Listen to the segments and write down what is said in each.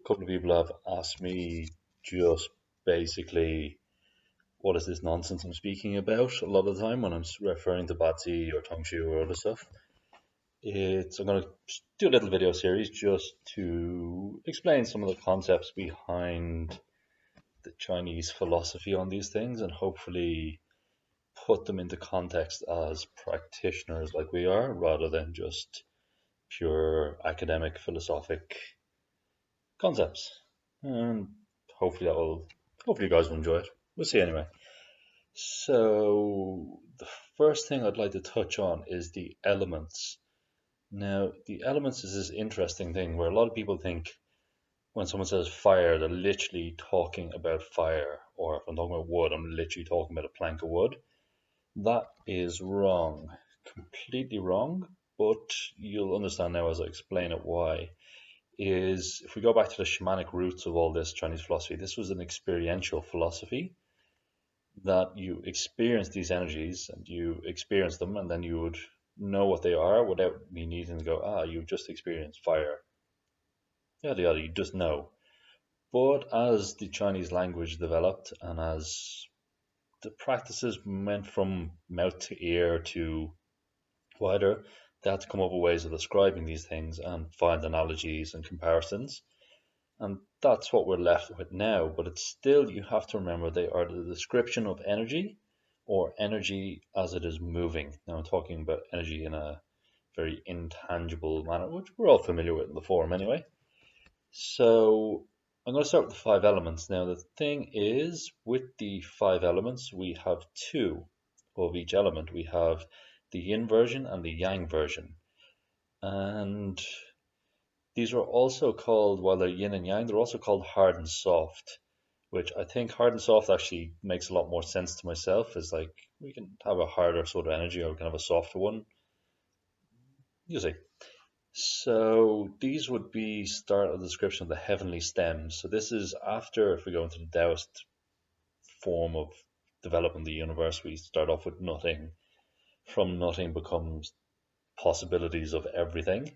couple of people have asked me just basically what is this nonsense I'm speaking about a lot of the time when I'm referring to Bazi or Tongshu or other stuff. I'm going to do a little video series just to explain some of the concepts behind the Chinese philosophy on these things and hopefully put them into context as practitioners like we are rather than just pure academic philosophic concepts. And hopefully that will hopefully you guys will enjoy it. We'll see anyway. So the first thing I'd like to touch on is the elements. Now, the elements is this interesting thing where a lot of people think when someone says fire, they're literally talking about fire, or if I'm talking about wood, I'm literally talking about a plank of wood. That is wrong, completely wrong, but you'll understand now as I explain it why. Is if we go back to the shamanic roots of all this Chinese philosophy, this was an experiential philosophy that you experience these energies and you experience them, and then you would know what they are without me needing to go, you just experienced fire. Yada yada, you just know. But as the Chinese language developed and as the practices went from mouth to ear to wider, they had to come up with ways of describing these things and find analogies and comparisons. And that's what we're left with now. But it's still, you have to remember, they are the description of energy or energy as it is moving. Now, I'm talking about energy in a very intangible manner, which we're all familiar with in the form anyway. So I'm going to start with the five elements. Now, the thing is, with the five elements, we have two of each element. We have the yin version and the yang version. And these are also called, while they're yin and yang, they're also called hard and soft, which I think hard and soft actually makes a lot more sense to myself. Is like we can have a harder sort of energy or we can have a softer one. You see. So these would be start a description of the heavenly stems. So this is after, if we go into the Taoist form of developing the universe, we start off with nothing. From nothing becomes possibilities of everything.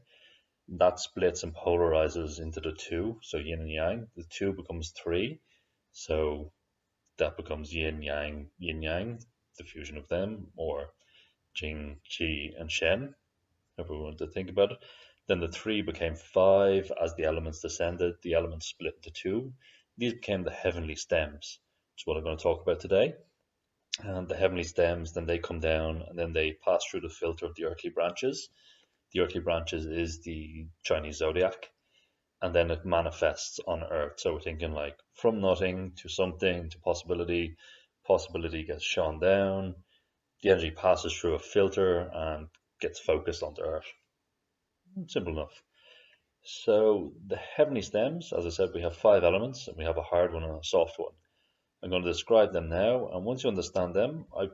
That splits and polarizes into the two, so yin and yang. The two becomes three, so that becomes yin yang, the fusion of them, or Jing, Qi, and Shen, if we want to think about it. Then the three became five as the elements descended. The elements split into two. These became the heavenly stems, which is what I'm going to talk about today. And the heavenly stems, then they come down and then they pass through the filter of the earthly branches. The earthly branches is the Chinese zodiac, and then it manifests on earth. So we're thinking like from nothing to something to possibility. Possibility gets shone down. The energy passes through a filter and gets focused onto earth. Simple enough. So the heavenly stems, as I said, we have five elements, and we have a hard one and a soft one. I'm going to describe them now, and once you understand them, I'm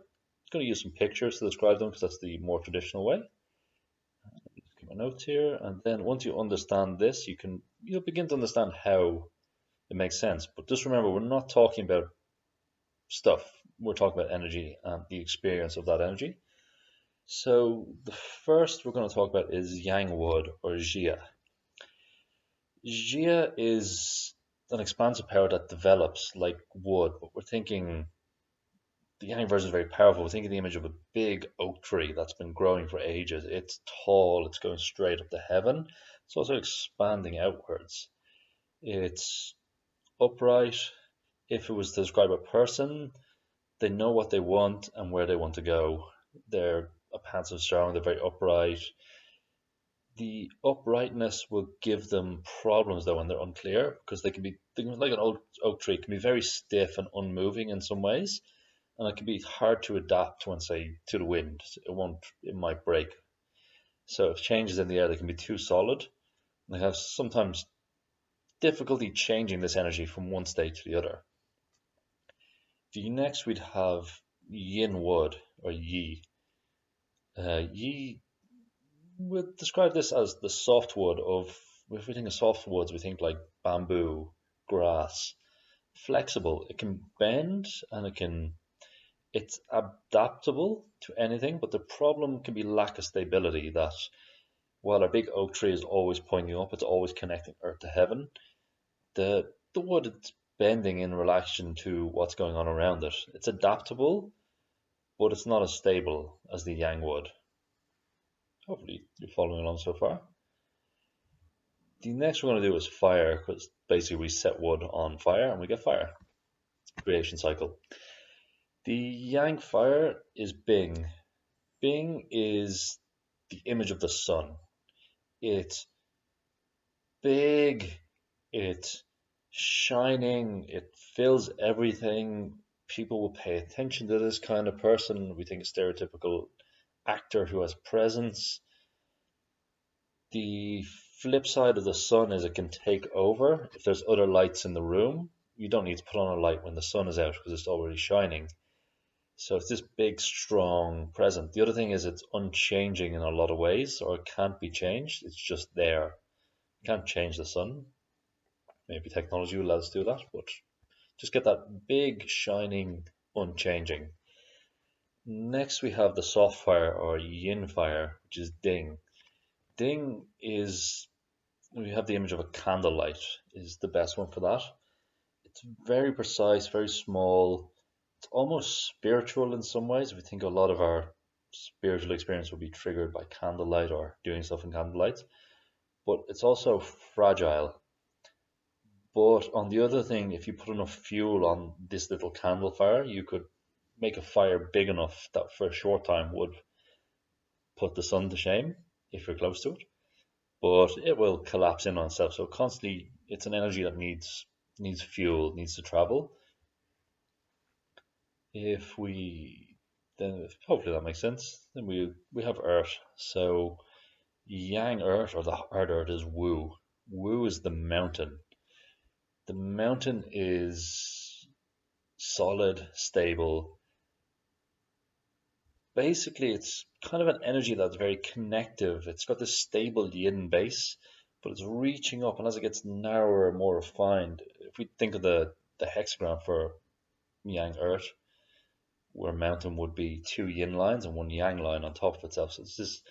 going to use some pictures to describe them because that's the more traditional way. Keep my notes here, and then once you understand this, you'll begin to understand how it makes sense. But just remember, we're not talking about stuff. We're talking about energy and the experience of that energy. So the first we're going to talk about is yang wood, or Jia. Jia is an expansive power that develops like wood, but we're thinking the yang version is very powerful. We're thinking the image of a big oak tree that's been growing for ages. It's tall, it's going straight up to heaven. It's also expanding outwards. It's upright. If it was to describe a person, they know what they want and where they want to go. They're a passive strong, they're very upright. The uprightness will give them problems though when they're unclear, because they can be like an oak tree, can be very stiff and unmoving in some ways, and it can be hard to adapt when, say, to the wind. It might break. So if changes in the air, they can be too solid. They have sometimes difficulty changing this energy from one state to the other. The next we'd have yin wood, or yi. Yi would describe this as the soft wood of, if we think of soft woods, we think like bamboo, grass, flexible. It can bend and it's adaptable to anything, but the problem can be lack of stability. That while a big oak tree is always pointing up, it's always connecting earth to heaven. The wood it's bending in relation to what's going on around it. It's adaptable, but it's not as stable as the yang wood. Hopefully you're following along so far. The next we're going to do is fire, because basically we set wood on fire and we get fire. Creation cycle. The yang fire is Bing. Bing is the image of the sun. It's big, it's shining, it fills everything. People will pay attention to this kind of person. We think a stereotypical actor who has presence. The flip side of the sun is it can take over. If there's other lights in the room, you don't need to put on a light when the sun is out because it's already shining. So it's this big, strong present. The other thing is it's unchanging in a lot of ways, or it can't be changed. It's just there. You can't change the sun. Maybe technology will let us do that, but just get that big, shining, unchanging. Next, we have the soft fire or yin fire, which is Ding. Ding is, we have the image of a candlelight, is the best one for that. It's very precise, very small. It's almost spiritual in some ways. We think a lot of our spiritual experience will be triggered by candlelight or doing stuff in candlelight, but it's also fragile. But on the other thing, if you put enough fuel on this little candle fire, you could make a fire big enough that for a short time would put the sun to shame if you're close to it. But it will collapse in on itself. So constantly, it's an energy that needs fuel, needs to travel. If we then hopefully that makes sense. Then we have Earth. So Yang Earth or the hard Earth is Wu. Wu is the mountain. The mountain is solid, stable. Basically, it's kind of an energy that's very connective. It's got this stable yin base, but it's reaching up, and as it gets narrower, more refined. If we think of the hexagram for Yang Earth, where mountain would be two yin lines and one yang line on top of itself. So it's this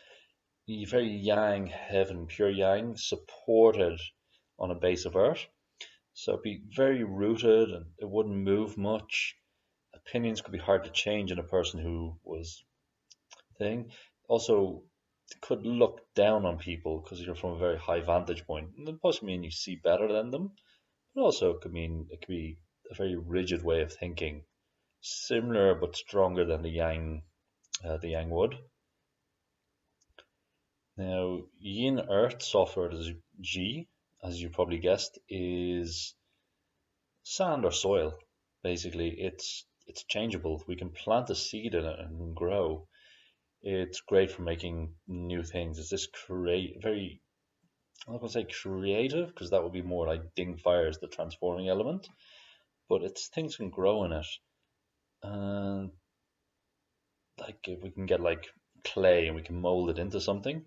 very yang heaven, pure yang, supported on a base of earth. So it'd be very rooted and it wouldn't move much. Opinions could be hard to change in a person who was thing. Also, could look down on people because you're from a very high vantage point. And it possibly mean you see better than them, but also it could mean it could be a very rigid way of thinking, similar but stronger than the yang wood. Now, yin earth, software is G, as you probably guessed, is sand or soil. Basically, it's changeable. We can plant a seed in it and grow. It's great for making new things. It's this very, I'm not gonna say creative because that would be more like Ding Fire's the transforming element, but it's things can grow in it, and like if we can get like clay and we can mold it into something.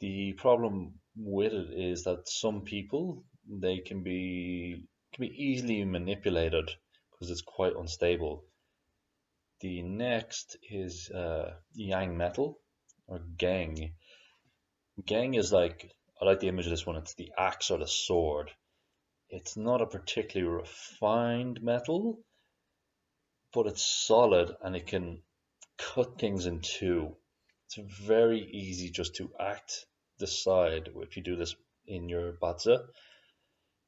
The problem with it is that some people they can be easily manipulated because it's quite unstable. The next is yang metal or gang. Gang is like I like the image of this one. It's the axe or the sword. It's not a particularly refined metal, but it's solid and it can cut things in two. It's very easy just to act decide if you do this in your batza.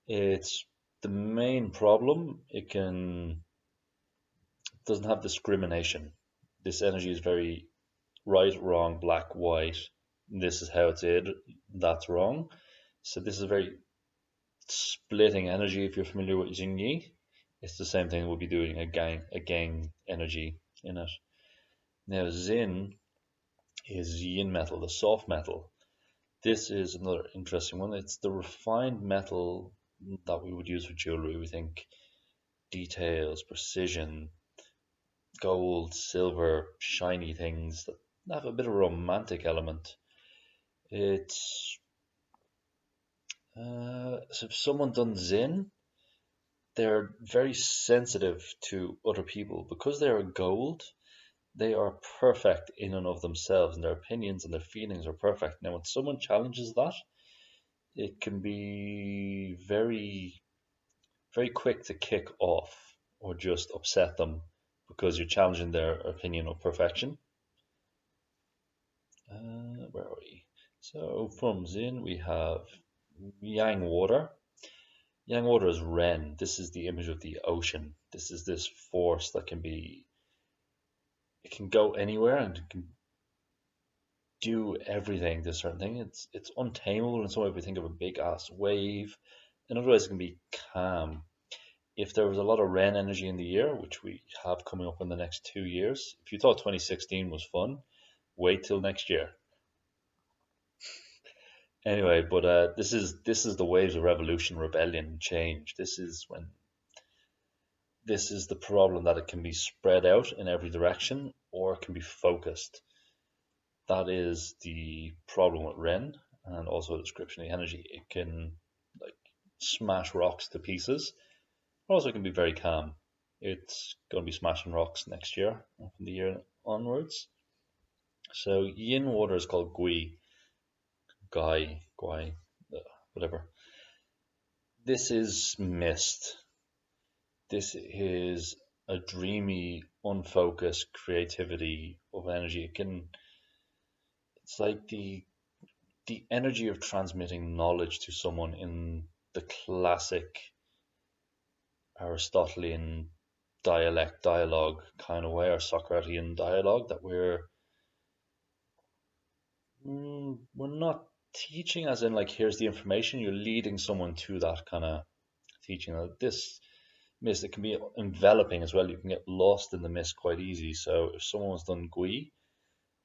It's the main problem. Doesn't have discrimination. This energy is very right, wrong, black, white. This is how it's did. That's wrong. So this is a very splitting energy. If you're familiar with Jing Yi, it's the same thing we'll be doing a gang energy in it. Now Zin is yin metal, the soft metal. This is another interesting one. It's the refined metal that we would use for jewelry. We think details, precision, gold, silver, shiny things that have a bit of a romantic element. It's so if someone done Zen, they're very sensitive to other people because they are gold. They are perfect in and of themselves, and their opinions and their feelings are perfect. Now, when someone challenges that, it can be very. very quick to kick off or just upset them because you're challenging their opinion of perfection. Where are we? So from Yin we have Yang water. Yang water is Ren. This is the image of the ocean. This is this force that it can go anywhere and it can do everything to a certain thing. It's untamable in some way. If we think of a big ass wave, in other ways it can be calm. If there was a lot of Ren energy in the year, which we have coming up in the next 2 years, if you thought 2016 was fun, wait till next year. Anyway, but this is the waves of revolution, rebellion, and change. This is the problem, that it can be spread out in every direction or it can be focused. That is the problem with Ren, and also a description of the energy. It can like smash rocks to pieces. Also, it can be very calm. It's going to be smashing rocks next year, from the year onwards. So yin water is called Gui, Gui, whatever. This is mist. This is a dreamy, unfocused creativity of energy. It's like the energy of transmitting knowledge to someone in the classic Aristotelian dialogue kind of way, or Socratean dialogue, that we're not teaching as in like here's the information. You're leading someone to that kind of teaching. This mist, it can be enveloping as well. You can get lost in the mist quite easy. So if someone's done Gui,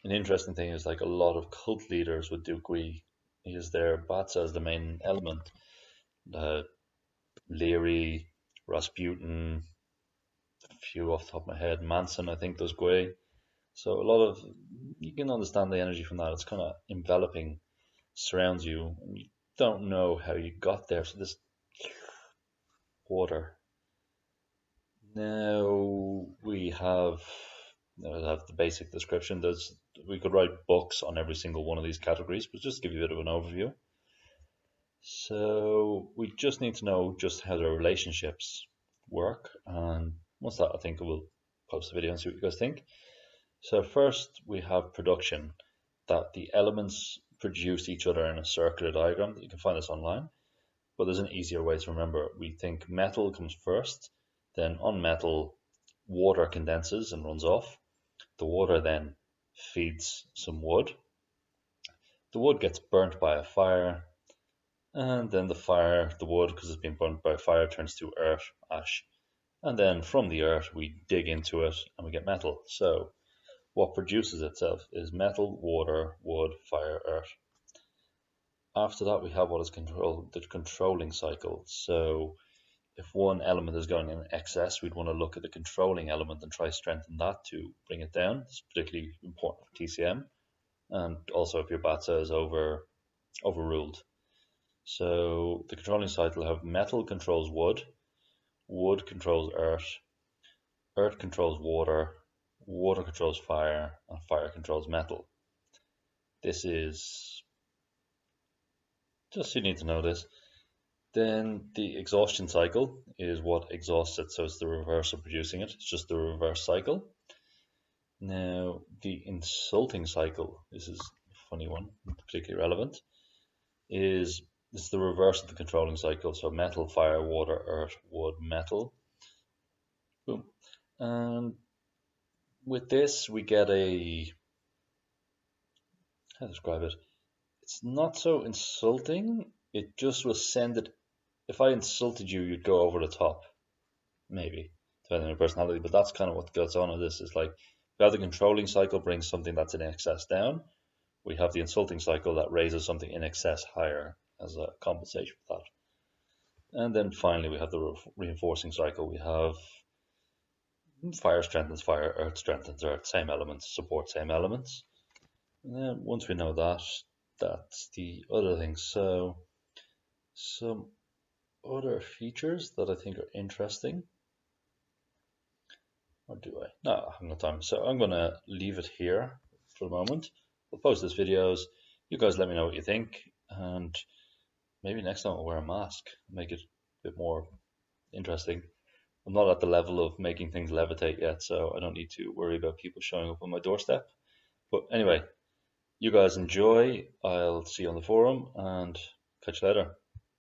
an interesting thing is like a lot of cult leaders would do Gui. Is their Batsa as the main element. Leary, Rasputin, a few off the top of my head. Manson, I think, does Gui. So a lot of, you can understand the energy from that. It's kind of enveloping, surrounds you, and you don't know how you got there. So this water. Now we have the basic description. We could write books on every single one of these categories, but just give you a bit of an overview. So we just need to know just how their relationships work, and once that, I think we'll post a video and see what you guys think. So first we have production, that the elements produce each other in a circular diagram. You can find this online, but there's an easier way to remember. We think metal comes first, then on metal water condenses and runs off. The water then feeds some wood. The wood gets burnt by a fire, and then the wood, because it's been burnt by fire, turns to earth, ash. And then from the earth, we dig into it and we get metal. So what produces itself is metal, water, wood, fire, earth. After that, we have what is the controlling cycle. So if one element is going in excess, we'd want to look at the controlling element and try to strengthen that to bring it down. It's particularly important for TCM, and also if your Batsa is overruled. So the controlling cycle have metal controls wood, wood controls earth, earth controls water, water controls fire, and fire controls metal. This is just, you need to know this. Then the exhaustion cycle is what exhausts it, so it's the reverse of producing it. It's just the reverse cycle. Now the insulting cycle, this is a funny one, particularly relevant, is the reverse of the controlling cycle. So metal, fire, water, earth, wood, metal. Boom. And with this we get how to describe it? It's not so insulting. It just will send it. If I insulted you, you'd go over the top, maybe, depending on your personality. But that's kind of what goes on with this. Is like, we have the controlling cycle brings something that's in excess down. We have the insulting cycle that raises something in excess higher as a compensation for that. And then finally, we have the reinforcing cycle. We have fire strengthens fire, earth strengthens earth, same elements support same elements. And then once we know that, that's the other thing. So some other features that I think are interesting. Or do I? No, I haven't got time. So I'm going to leave it here for the moment. We'll post these videos. You guys let me know what you think. And maybe next time I'll wear a mask. Make it a bit more interesting. I'm not at the level of making things levitate yet, so I don't need to worry about people showing up on my doorstep. But anyway, you guys enjoy. I'll see you on the forum and catch you later.